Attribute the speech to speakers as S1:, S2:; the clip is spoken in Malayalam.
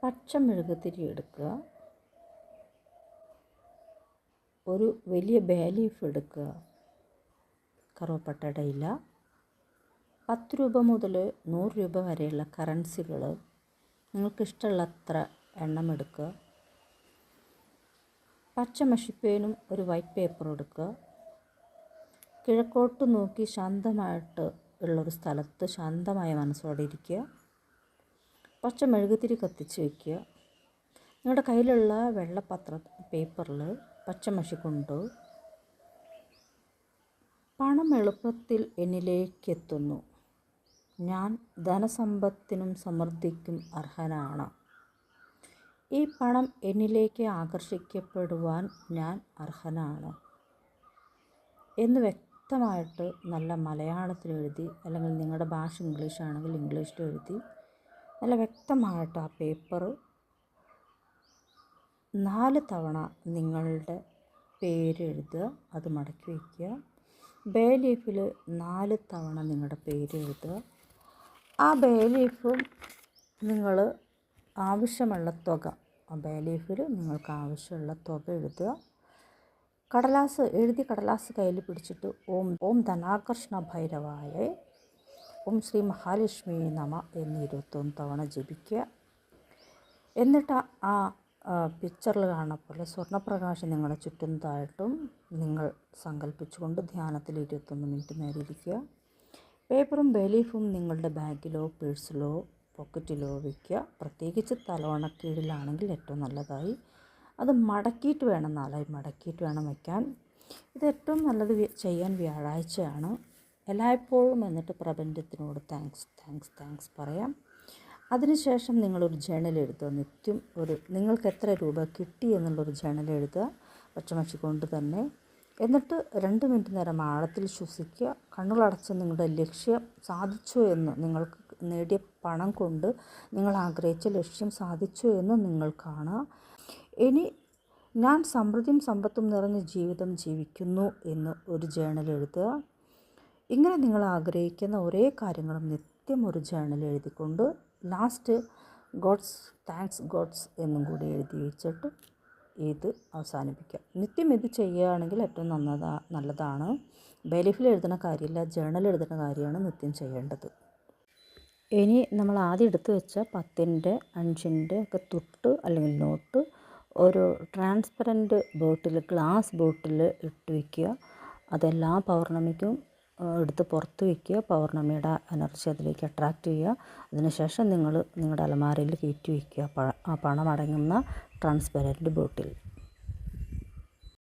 S1: പച്ച മെഴുകുതിരി എടുക്കുക, ഒരു വലിയ ബേ ലീഫ് എടുക്കുക, കറുവപ്പട്ടയുടെ ഇല, 10 രൂപ മുതൽ 100 രൂപ വരെയുള്ള കറൻസികൾ നിങ്ങൾക്കിഷ്ടമുള്ളത്ര എണ്ണം എടുക്കുക. പച്ച മഷിപ്പേനും ഒരു വൈറ്റ് പേപ്പറും എടുക്കുക. കിഴക്കോട്ട് നോക്കി ശാന്തമായിട്ട് ഉള്ളൊരു സ്ഥലത്ത് ശാന്തമായ മനസ്സോടെ ഇരിക്കുക. പച്ച മെഴുകുതിരി കത്തിച്ച് വയ്ക്കുക. നിങ്ങളുടെ കയ്യിലുള്ള പേപ്പറിൽ പച്ചമഷി കൊണ്ട് പണം എളുപ്പത്തിൽ എന്നിലേക്ക് എത്തുന്നു, ഞാൻ ധനസമ്പത്തിനും സമൃദ്ധിക്കും അർഹനാണ്, ഈ പണം എന്നിലേക്ക് ആകർഷിക്കപ്പെടുവാൻ ഞാൻ അർഹനാണ് എന്ന് വ്യക്തമായിട്ട് നല്ല മലയാളത്തിൽ എഴുതി, അല്ലെങ്കിൽ നിങ്ങളുടെ ഭാഷ ഇംഗ്ലീഷ് ആണെങ്കിൽ ഇംഗ്ലീഷിൽ എഴുതി നല്ല വ്യക്തമായിട്ട് ആ പേപ്പർ 4 തവണ നിങ്ങളുടെ പേര് എഴുതുക, അത് മടക്കി വയ്ക്കുക. ബേ ലീഫിൽ 4 തവണ നിങ്ങളുടെ പേര് എഴുതുക. ആ ബേ ലീഫും നിങ്ങൾ ആവശ്യമുള്ള തുക, ആ ബേ ലീഫിൽ നിങ്ങൾക്ക് ആവശ്യമുള്ള തുക എഴുതുക. കടലാസ് കയ്യിൽ പിടിച്ചിട്ട് ഓം ധനാകർഷണ ഭൈരവായ, ഓം ശ്രീ മഹാലക്ഷ്മി നമ എന്ന് 21 തവണ ജപിക്കുക. എന്നിട്ട് ആ പിക്ചറിൽ കാണുന്ന പോലെ സ്വർണ്ണപ്രകാശം നിങ്ങളെ ചുറ്റുന്നതായിട്ടും നിങ്ങൾ സങ്കല്പിച്ചുകൊണ്ട് ധ്യാനത്തിൽ 21 മിനിറ്റ് നേരം ഇരിക്കുക. പേപ്പറും ബേലീഫും നിങ്ങളുടെ ബാഗിലോ പേഴ്സിലോ പോക്കറ്റിലോ വയ്ക്കുക. പ്രത്യേകിച്ച് തലവണക്കീഴിലാണെങ്കിൽ ഏറ്റവും നല്ലതായി. അത് മടക്കിയിട്ട് വേണം, 4 മടക്കിയിട്ട് വേണം വയ്ക്കാൻ. ഇത് ഏറ്റവും നല്ലത് ചെയ്യാൻ വ്യാഴാഴ്ചയാണ്. എല്ലായ്പ്പോഴും എന്നിട്ട് പ്രപഞ്ചത്തിനോട് താങ്ക്സ് പറയാം. അതിനുശേഷം നിങ്ങളൊരു ജേണൽ എഴുതുക. നിത്യം നിങ്ങൾക്ക് എത്ര രൂപ കിട്ടി എന്നുള്ളൊരു ജേണൽ എഴുതുക, പച്ചമഷി കൊണ്ട് തന്നെ. എന്നിട്ട് 2 മിനിറ്റ് നേരം ആഴത്തിൽ ശ്വസിക്കുക. കണ്ണുകളടച്ച് നിങ്ങളുടെ ലക്ഷ്യം സാധിച്ചു എന്ന്, നിങ്ങൾക്ക് നേടിയ പണം കൊണ്ട് നിങ്ങൾ ആഗ്രഹിച്ച ലക്ഷ്യം സാധിച്ചു എന്ന് നിങ്ങൾ കാണുക. ഇനി ഞാൻ സമൃദ്ധിയും സമ്പത്തും നിറഞ്ഞ ജീവിതം ജീവിക്കുന്നു എന്ന് ഒരു ജേണൽ എഴുതുക. ഇങ്ങനെ നിങ്ങൾ ആഗ്രഹിക്കുന്ന ഒരേ കാര്യങ്ങളും നിത്യം ഒരു ജേണൽ എഴുതിക്കൊണ്ട് ലാസ്റ്റ് താങ്ക്സ് ഗോഡ്സ് എന്നും കൂടി എഴുതി വെച്ചിട്ട് ഇത് അവസാനിപ്പിക്കുക. നിത്യം ഇത് ചെയ്യുകയാണെങ്കിൽ ഏറ്റവും നല്ലതാണ്. ബേലീഫിൽ എഴുതുന്ന കാര്യമില്ല, ജേണൽ എഴുതുന്ന കാര്യമാണ് നിത്യം ചെയ്യേണ്ടത്. ഇനി നമ്മൾ ആദ്യം എടുത്ത് വെച്ച 10ൻ്റെ 5ൻ്റെ ഒക്കെ തുട്ട് അല്ലെങ്കിൽ നോട്ട് ഒരു ട്രാൻസ്പെറൻറ്റ് ഗ്ലാസ് ബോട്ടിൽ ഇട്ട് വയ്ക്കുക. അതെല്ലാ പൗർണമിക്കും എടുത്ത് പുറത്ത് വയ്ക്കുക. പൗർണമിയുടെ എനർജി അതിലേക്ക് അട്രാക്റ്റ് ചെയ്യുക. അതിനുശേഷം നിങ്ങൾ നിങ്ങളുടെ അലമാരയിൽ കയറ്റി വയ്ക്കുക ആ പണം അടങ്ങുന്ന ട്രാൻസ്പെറൻറ്റ് ബോട്ടിൽ.